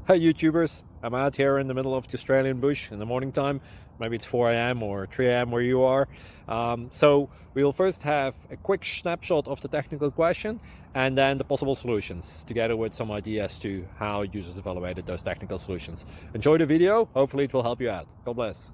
Hi YouTubers, I'm out here in the middle of the Australian bush in the morning time. Maybe it's 4 a.m. or 3 a.m. where you are. So we'll first have a quick snapshot of the technical question and then the possible solutions, together with some ideas to how users evaluated those technical solutions. Enjoy the video, hopefully it will help you out. God bless.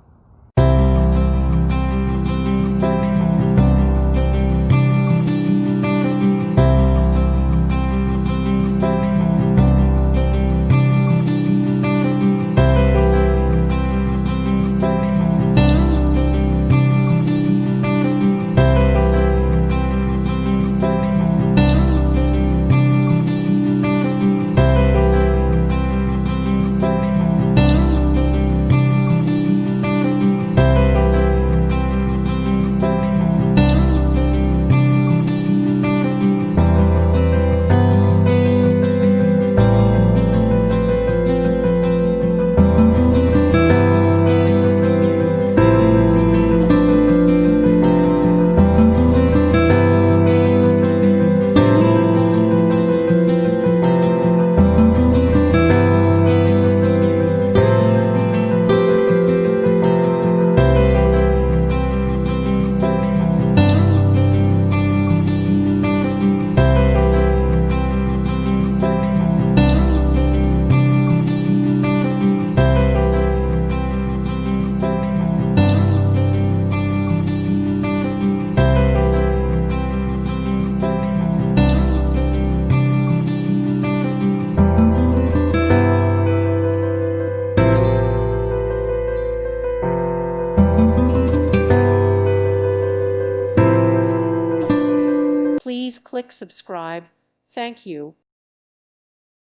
Please click subscribe. Thank you.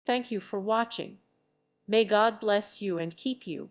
Thank you for watching. May God bless you and keep you.